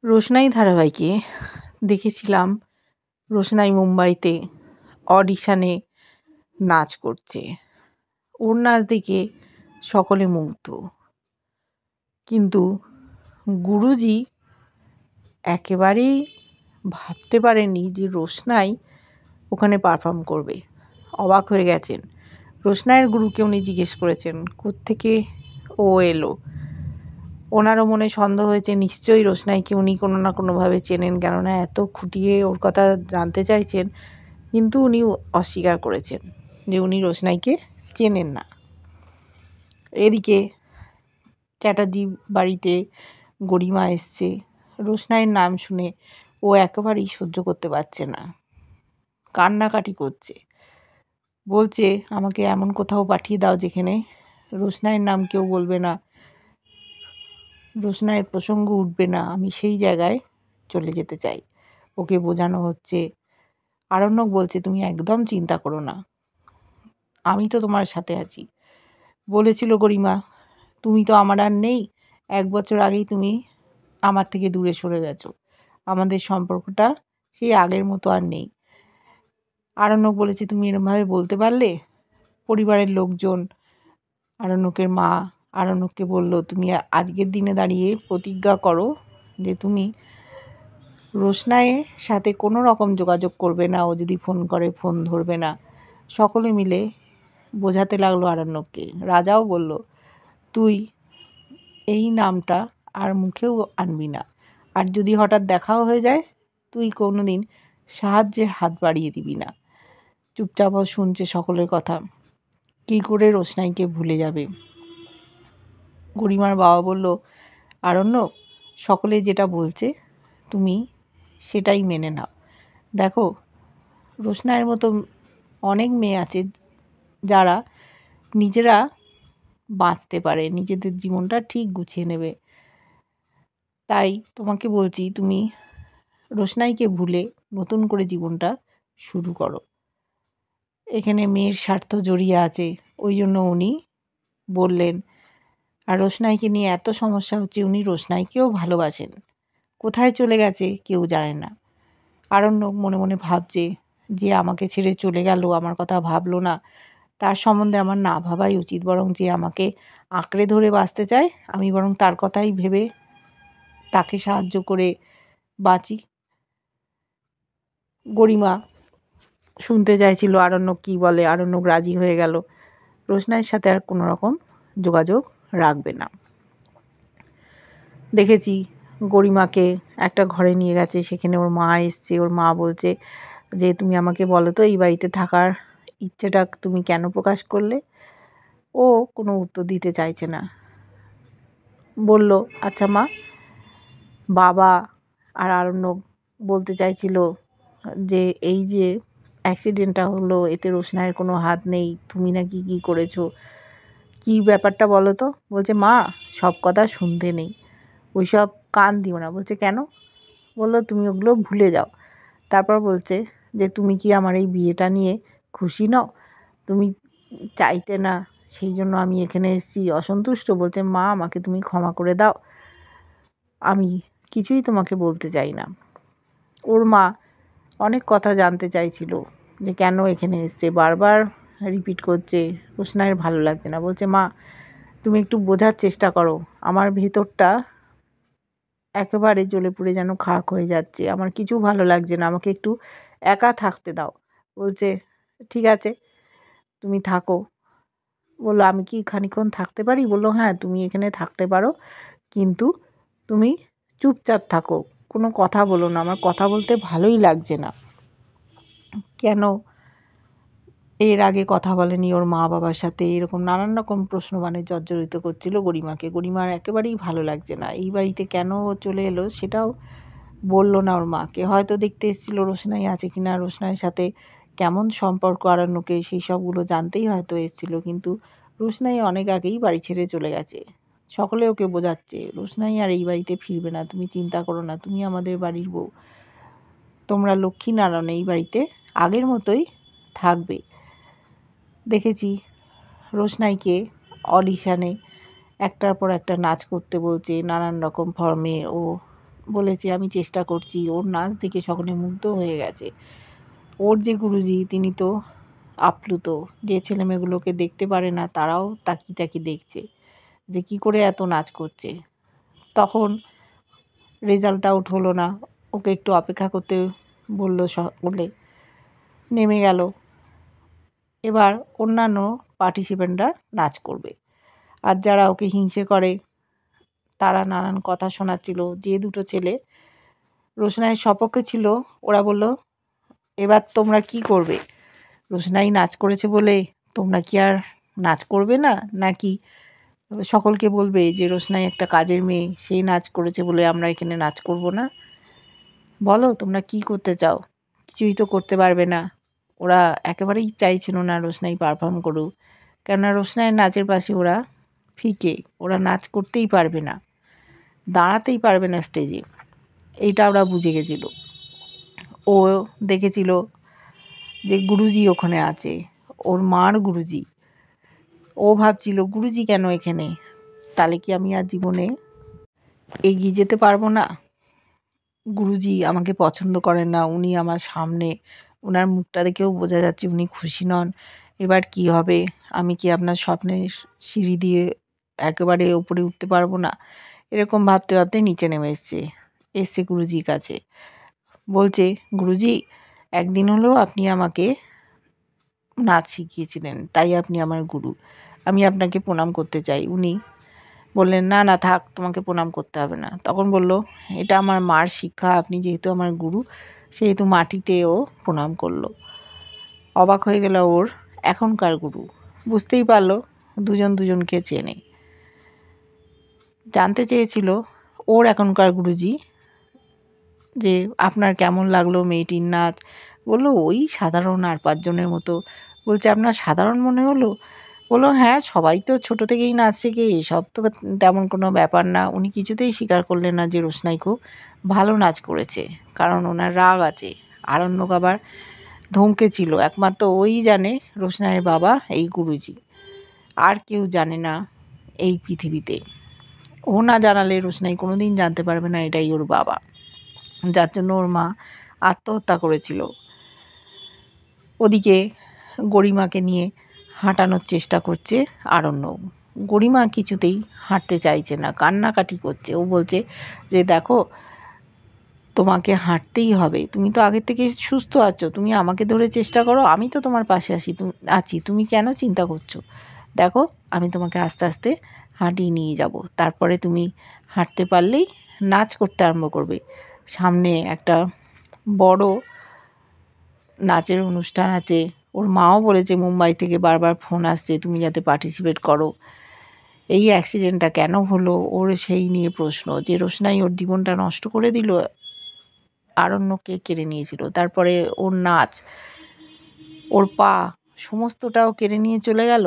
রোশনাই ধারাবাহিকে দেখেছিলাম রোশনাই মুম্বাইতে অডিশনে নাচ করছে। ওর নাচ দেখে সকলে মুগ্ধ, কিন্তু গুরুজি একেবারেই ভাবতে পারেননি যে রোশনাই ওখানে পারফর্ম করবে। অবাক হয়ে গেছেন। রোশনাইয়ের গুরুকে উনি জিজ্ঞেস করেছেন কোত্থেকে ও এলো। ওনারও মনে সন্দেহ হয়েছে, নিশ্চয়ই রোশনাইকে উনি কোনো না কোনোভাবে চেনেন, কেননা এত খুঁটিয়ে ওর কথা জানতে চাইছেন, কিন্তু উনি অস্বীকার করেছেন যে উনি রোশনাইকে চেনেন না। এদিকে চ্যাটার্জি বাড়িতে গরিমা এসছে। রোশনাইয়ের নাম শুনে ও একেবারেই সহ্য করতে পারছে না, কান্নাকাটি করছে। বলছে আমাকে এমন কোথাও পাঠিয়ে দাও যেখানে রোশনাইয়ের নাম কেউ বলবে না, রোশনাইয়ের প্রসঙ্গ উঠবে না, আমি সেই জায়গায় চলে যেতে চাই। ওকে বোঝানো হচ্ছে। আরণ্যক বলছে তুমি একদম চিন্তা করো না, আমি তো তোমার সাথে আছি। বলেছিল গরিমা তুমি তো আমার আর নেই, 1 বছর আগেই তুমি আমার থেকে দূরে সরে গেছো, আমাদের সম্পর্কটা সেই আগের মতো আর নেই। আরণ্যক বলেছে তুমি এরমভাবে বলতে পারলে। পরিবারের লোকজন, আরণ্যকের মা আরণ্যককে বলল তুমি আজকের দিনে দাঁড়িয়ে প্রতিজ্ঞা করো যে তুমি রোশনাইয়ের সাথে কোনো রকম যোগাযোগ করবে না, ও যদি ফোন করে ফোন ধরবে না। সকলে মিলে বোঝাতে লাগলো আরণ্যককে। রাজাও বলল তুই এই নামটা আর মুখেও আনবি না, আর যদি হঠাৎ দেখাও হয়ে যায় তুই কোনো দিন সাহায্যের হাত বাড়িয়ে দিবি না। চুপচাপ শুনছে সকলের কথা। কী করে রোশনাইকে ভুলে যাবে। গরিমার বাবা বলল আরণ্যক সকলে যেটা বলছে তুমি সেটাই মেনে নাও। দেখো রোশনাইয়ের মতো অনেক মেয়ে আছে যারা নিজেরা বাঁচতে পারে, নিজেদের জীবনটা ঠিক গুছিয়ে নেবে। তাই তোমাকে বলছি তুমি রোশনাইকে ভুলে নতুন করে জীবনটা শুরু করো। এখানে মেয়ের স্বার্থ জড়িয়ে আছে, ওই জন্য উনি বললেন। আর রোশনাইকে নিয়ে এত সমস্যা হচ্ছে, উনি রোশনাইকেও ভালোবাসেন, কোথায় চলে গেছে কেউ জানে না। আরণ্যক মনে মনে ভাবছে যে আমাকে ছেড়ে চলে গেল, আমার কথা ভাবলো না, তার সম্বন্ধে আমার না ভাবাই উচিত, বরং যে আমাকে আঁকড়ে ধরে বাঁচতে চায় আমি বরং তার কথাই ভেবে তাকে সাহায্য করে বাঁচি। গরিমা শুনতে চাইছিল আরণ্যক কী বলে, আরণ্যক রাজি হয়ে গেল, রোশনাইয়ের সাথে আর কোনো রকম যোগাযোগ রাখবে না। দেখেছি গরিমাকে একটা ঘরে নিয়ে গেছে, সেখানে ওর মা এসছে। ওর মা বলছে যে তুমি আমাকে বলো তো এই বাড়িতে থাকার ইচ্ছেটা তুমি কেন প্রকাশ করলে। ও কোনো উত্তর দিতে চাইছে না। বলল আচ্ছা মা, বাবা আর আরণ্যক বলতে চাইছিল যে এই যে অ্যাক্সিডেন্টটা হলো এতে রোশনাইয়ের কোনো হাত নেই, তুমি নাকি কী করেছো, কী ব্যাপারটা বলো তো। বলছে মা সব কথা শুনতে নেই, ওই সব কান দিও না। বলছে কেন। বললো তুমি ওগুলো ভুলে যাও। তারপর বলছে যে তুমি কি আমার এই বিয়েটা নিয়ে খুশি নও, তুমি চাইতে না সেই জন্য আমি এখানে এসেছি অসন্তুষ্ট। বলছে মা আমাকে তুমি ক্ষমা করে দাও, আমি কিছুই তোমাকে বলতে চাই না। ওর মা অনেক কথা জানতে চাইছিল যে কেন এখানে এসছে, বারবার রিপিট করছে রোশনাইয়ের ভালো লাগছে না। বলছে মা তুমি একটু বোঝার চেষ্টা করো, আমার ভেতরটা একেবারে জ্বলে পুড়ে যেন খাক হয়ে যাচ্ছে, আমার কিছু ভালো লাগছে না, আমাকে একটু একা থাকতে দাও। বলছে ঠিক আছে তুমি থাকো। বললো আমি কি খানিকক্ষণ থাকতে পারি। বললো হ্যাঁ তুমি এখানে থাকতে পারো, কিন্তু তুমি চুপচাপ থাকো, কোনো কথা বলো না, আমার কথা বলতে ভালোই লাগছে না। কেন এর আগে কথা বলেনি ওর মা বাবার সাথে, এরকম নানান রকম প্রশ্ন মানে জর্জরিত করছিল গরিমাকে। গরিমার একেবারেই ভালো লাগছে না, এই বাড়িতে কেন চলে এলো সেটাও বলল না ওর মাকে। হয়তো দেখতে এসেছিল রোশনাই আছে কিনা, রোশনাইয়ের সাথে কেমন সম্পর্ক আরণ্যকে, সেই সবগুলো জানতেই হয়তো এসেছিল, কিন্তু রোশনাই অনেক আগেই বাড়ি ছেড়ে চলে গেছে। সকলে ওকে বোঝাচ্ছে রোশনাই আর এই বাড়িতে ফিরবে না, তুমি চিন্তা করো না, তুমি আমাদের বাড়ির বউ, তোমরা লক্ষ্মীনারায়ণ এই বাড়িতে আগের মতোই থাকবে। দেখেছি রোশনাইকে অডিশানে একটার পর একটা নাচ করতে বলছে, নানান রকম ফর্মে ও বলেছে আমি চেষ্টা করছি। ওর নাচ দেখে সকলে মুগ্ধ হয়ে গেছে। ওর যে গুরুজি তিনি তো আপ্লুত, যে ছেলেমেয়েগুলোকে দেখতে পারে না তারাও তাকিয়ে তাকিয়ে দেখছে যে কি করে এত নাচ করছে। তখন রেজাল্ট আউট হলো না, ওকে একটু অপেক্ষা করতে বললো সকলে, নেমে গেল। এবার অন্যান্য পার্টিসিপেন্টরা নাচ করবে, আর যারা ওকে হিংসে করে তারা নানান কথা শোনাচ্ছিল। যে দুটো ছেলে রোশনাইয়ের সপক্ষে ছিল ওরা বলল, এবার তোমরা কি করবে? রোশনাই নাচ করেছে বলে তোমরা কি আর নাচ করবে না, নাকি সকলকে বলবে যে রোশনাই একটা কাজের মেয়ে, সেই নাচ করেছে বলে আমরা এখানে নাচ করব না? বলো তোমরা কি করতে চাও? কিছুই তো করতে পারবে না। ওরা একেবারেই চাইছিল না রোশনাই পারফর্ম করুক, কেননা রোশনাইয়ের নাচের পাশে ওরা ফিকে, ওরা নাচ করতেই পারবে না, দাঁড়াতেই পারবে না স্টেজে। এইটা ওরা বুঝে গেছিল। ও দেখেছিল যে গুরুজি ওখানে আছে, ওর মার গুরুজি। ও ভাবছিল গুরুজি কেন এখানে, তাহলে কি আমি আর জীবনে এগিয়ে যেতে পারবো না? গুরুজি আমাকে পছন্দ করেন না, উনি আমার সামনে, ওনার মুখটা দেখেও বোঝা যাচ্ছে উনি খুশি নন। এবার কি হবে? আমি কি আপনার স্বপ্নের সিঁড়ি দিয়ে একেবারে উপরে উঠতে পারবো না? এরকম ভাবতে ভাবতে নিচে নেমে এসছে গুরুজির কাছে। বলছে, গুরুজি একদিন হলেও আপনি আমাকে নাচ শিখিয়েছিলেন, তাই আপনি আমার গুরু, আমি আপনাকে প্রণাম করতে চাই। উনি বললেন, না না থাক, তোমাকে প্রণাম করতে হবে না। তখন বলল, এটা আমার মার শিক্ষা, আপনি যেহেতু আমার গুরু সেহেতু মাটিতেও প্রণাম করলো। অবাক হয়ে গেল ওর এখনকার গুরু, বুঝতেই পারলো দুজন দুজনকে চেনে। জানতে চেয়েছিল ওর এখনকার গুরুজি যে আপনার কেমন লাগলো মেয়েটির নাচ? বললো ওই সাধারণ আর পাঁচজনের মতো। বলছে আপনার সাধারণ মনে হলো? বললো হ্যাঁ, সবাই তো ছোটো থেকেই নাচ শেখে, এসব তো তেমন কোনো ব্যাপার না। উনি কিছুতেই স্বীকার করলেন না যে রোশনাই খুব ভালো নাচ করেছে, কারণ ওনার রাগ আছে। আরণ্যক আবার ধমকেছিল, একমাত্র ওই জানে রোশনাইয়ের বাবা এই গুরুজি, আর কেউ জানে না এই পৃথিবীতে। ও না জানালে রোশনাই কোনো দিন জানতে পারবে না এটাই ওর বাবা, যার জন্য ওর মা আত্মহত্যা করেছিল। ওদিকে গরিমাকে নিয়ে হাঁটানোর চেষ্টা করছে আরণ্যক। গরিমা কিছুতেই হাঁটতে চাইছে না, কান্নাকাটি করছে। ও বলছে যে দেখো, তোমাকে হাঁটতেই হবে, তুমি তো আগের থেকে সুস্থ আছো, তুমি আমাকে ধরে চেষ্টা করো, আমি তো তোমার পাশে আছি, তুমি কেন চিন্তা করছো? দেখো আমি তোমাকে আস্তে আস্তে হাঁটিয়ে নিয়ে যাব, তারপরে তুমি হাঁটতে পারলেই নাচ করতে আরম্ভ করবে। সামনে একটা বড় নাচের অনুষ্ঠান আছে। ওর মাও বলেছে মুম্বাই থেকে বারবার ফোন আসছে তুমি যাতে পার্টিসিপেট করো। এই অ্যাক্সিডেন্টটা কেন হলো ওর সেই নিয়ে প্রশ্ন, যে রোশনাই ওর জীবনটা নষ্ট করে দিল, আরণ্যকে কেড়ে নিয়েছিল, তারপরে ওর নাচ, ওর পা, সমস্তটাও কেড়ে নিয়ে চলে গেল।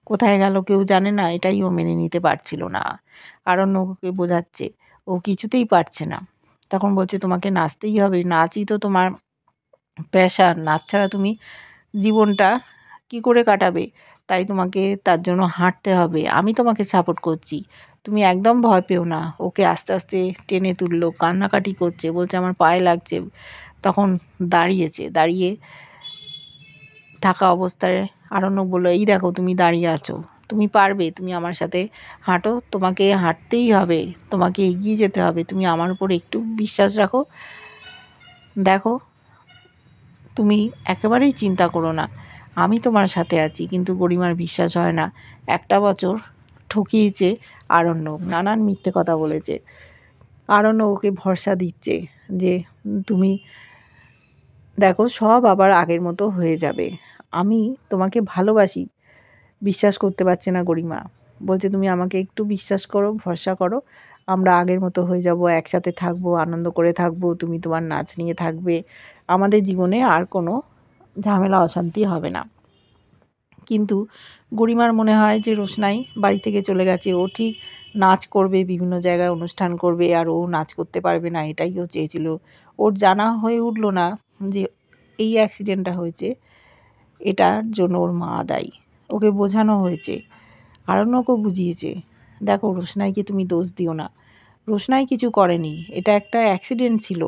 কোথায় গেল কেউ জানে না, এটাই ও মেনে নিতে পারছিল না। আরণ্যকে বোঝাচ্ছে, ও কিছুতেই পারছে না। তখন বলছে তোমাকে নাচতেই হবে, নাচই তো তোমার প্যাশান, নাচ ছাড়া তুমি জীবনটা কি করে কাটাবে? তাই তোমাকে তার জন্য হাঁটতে হবে, আমি তোমাকে সাপোর্ট করছি, তুমি একদম ভয় পেও না। ওকে আস্তে আস্তে টেনে তুললো, কান্নাকাটি করছে, বলছে আমার পায়ে লাগছে। তখন দাঁড়িয়ে থাকা অবস্থায় আরণ্যক বলল, এই দেখো তুমি দাঁড়িয়ে আছো, তুমি পারবে, তুমি আমার সাথে হাঁটো, তোমাকে হাঁটতেই হবে, তোমাকে এগিয়ে যেতে হবে, তুমি আমার উপর একটু বিশ্বাস রাখো। দেখো তুমি একেবারেই চিন্তা করো না, আমি তোমার সাথে আছি। কিন্তু গরিমার বিশ্বাস হয় না। একটা বছর ঠকিয়েছে আরণ্যক, নানান মিথ্যে কথা বলেছে। আরণ্যক ওকে ভরসা দিচ্ছে যে তুমি দেখো সব আবার আগের মতো হয়ে যাবে, আমি তোমাকে ভালোবাসি। বিশ্বাস করতে পারছে না গরিমা, বলছে তুমি আমাকে একটু বিশ্বাস করো, ভরসা করো, আমরা আগের মতো হয়ে যাব, একসাথে থাকবো, আনন্দ করে থাকবো, তুমি তোমার নাচ নিয়ে থাকবে, আমাদের জীবনে আর কোনো ঝামেলা অশান্তি হবে না। কিন্তু গরিমার মনে হয় যে রোশনাই বাড়ি থেকে চলে গেছে, ও ঠিক নাচ করবে, বিভিন্ন জায়গায় অনুষ্ঠান করবে, আর ও নাচ করতে পারবে না, এটাই ও চেয়েছিল। ওর জানা হয়ে উঠল না যে এই অ্যাক্সিডেন্টটা হয়েছে, এটার জন্য ওর মা দায়ী। ওকে বোঝানো হয়েছে, আরণ্যকও বুঝিয়েছে, দেখো রোশনাইকে তুমি দোষ দিও না, রোশনাই কিছু করেনি, এটা একটা অ্যাক্সিডেন্ট ছিল।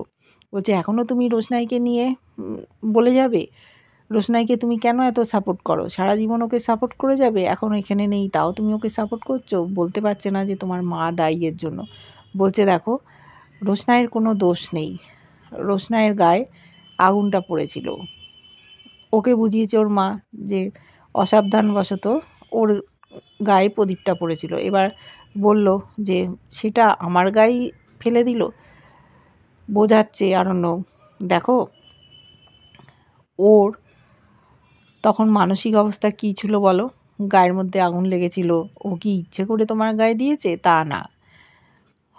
বলছে এখনও তুমি রোশনাইকে নিয়ে বলে যাবে? রোশনাইকে তুমি কেন এত সাপোর্ট করো? সারা জীবন ওকে সাপোর্ট করে যাবে? এখন এখানে নেই তাও তুমি ওকে সাপোর্ট করছো? বলতে পারছে না যে তোমার মা দায়ী এর জন্য। বলছে দেখো, রোশনাইয়ের কোনো দোষ নেই, রোশনাইয়ের গায়ে আগুনটা পড়েছিল, ওকে বুঝিয়েছে ওর মা যে অসাবধানবশত ওর গায়ে প্রদীপটা পড়েছিল। এবার বলল যে সেটা আমার গায়েই ফেলে দিল। বোঝাচ্ছে আরণ্যক, দেখো ওর তখন মানসিক অবস্থা কী ছিল বলো? গায়ের মধ্যে আগুন লেগেছিল, ও কি ইচ্ছে করে তোমার গায়ে দিয়েছে? তা না,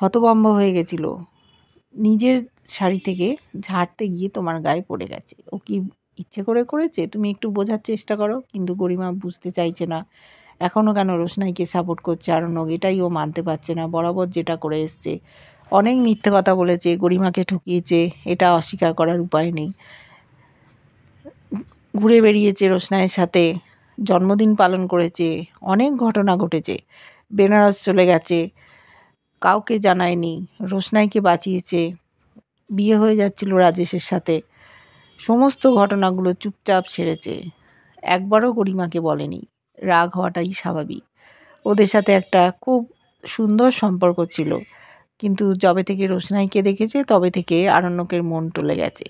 হতভম্ব হয়ে গেছিল, নিজের শাড়ি থেকে ঝাড়তে গিয়ে তোমার গায়ে পড়ে গেছে। ও কি ইচ্ছে করে করেছে? তুমি একটু বোঝার চেষ্টা করো। কিন্তু গরিমা বুঝতে চাইছে না। এখনও কেন রোশনাইকে সাপোর্ট করছে আরণ্যক, এটাই ও মানতে পারছে না। বরাবর যেটা করে এসছে, অনেক মিথ্যে কথা বলেছে, গরিমাকে ঠকিয়েছে, এটা অস্বীকার করার উপায় নেই। ঘুরে বেরিয়েছে রোশনাইয়ের সাথে, জন্মদিন পালন করেছে, অনেক ঘটনা ঘটেছে, বেনারস চলে গেছে, কাউকে জানায়নি, রোশনাইকে বাঁচিয়েছে, বিয়ে হয়ে যাচ্ছিল রাজেশের সাথে, সমস্ত ঘটনাগুলো চুপচাপ সেরেছে, একবারও গরিমাকে বলেনি। রাগ হওয়াটাই স্বাভাবিক। ওদের সাথে একটা খুব সুন্দর সম্পর্ক ছিল, কিন্তু যবে থেকে রোশনাইকে দেখেছে তবে থেকে আরণ্যকের মন টলে গেছে।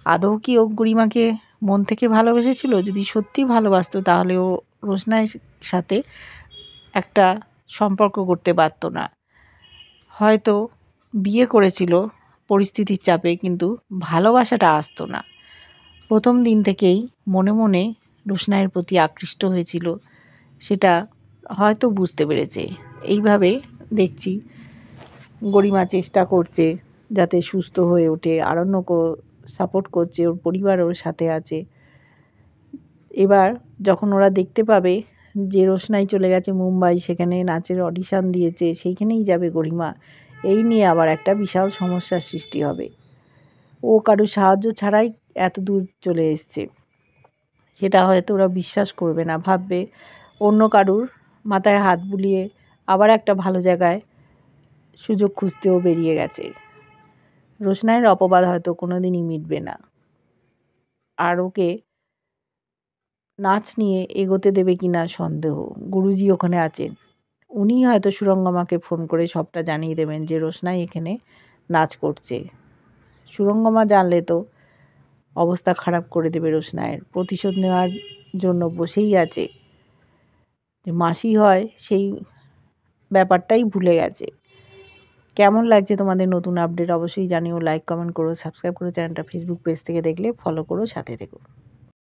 আদৌ কি ও গরিমাকে মন থেকে ভালোবেসেছিল? যদি সত্যি ভালোবাসতো তাহলে ও রোশনাইয়ের সাথে একটা সম্পর্ক করতে পারতো না। হয়তো বিয়ে করেছিল পরিস্থিতির চাপে, কিন্তু ভালোবাসাটা আসতো না। প্রথম দিন থেকেই মনে মনে রোশনাইয়ের প্রতি আকৃষ্ট হয়েছিল, সেটা হয়তো বুঝতে পেরেছে। এইভাবে দেখছি গরিমা চেষ্টা করছে যাতে সুস্থ হয়ে ওঠে, আরণ্যকও সাপোর্ট করছে, ওর পরিবার ওর সাথে আছে। এবার যখন ওরা দেখতে পাবে যে রোশনাই চলে গেছে মুম্বাই, সেখানে নাচের অডিশন দিয়েছে, সেইখানেই যাবে গরিমা, এই নিয়ে আবার একটা বিশাল সমস্যার সৃষ্টি হবে। ও কারুর সাহায্য ছাড়াই এত দূর চলে এসছে, সেটা হয়তো ওরা বিশ্বাস করবে না, ভাববে অন্য কারুর মাথায় হাত বুলিয়ে আবার একটা ভালো জায়গায় সুযোগ খুঁজতেও বেরিয়ে গেছে। রোশনাইয়ের অপবাদ হয়তো কোনো দিনই মিটবে না, আর ওকে নাচ নিয়ে এগোতে দেবে কি না সন্দেহ। গুরুজি ওখানে আছেন, উনি হয়তো সুরঙ্গমাকে ফোন করে সবটা জানিয়ে দেবেন যে রোশনাই এখানে নাচ করছে। সুরঙ্গমা জানলে তো অবস্থা খারাপ করে দেবে রোশনাইয়ের, প্রতিশোধ নেওয়ার জন্য বসেই আছে। যে মাসি হয় সেই ব্যাপারটাই ভুলে গেছে। কেমন লাগছে তোমাদের নতুন আপডেট অবশ্যই জানিও। লাইক কমেন্ট করো, সাবস্ক্রাইব করো চ্যানেলটা। ফেসবুক পেজ থেকে দেখলে ফলো করো, সাথে থেকো।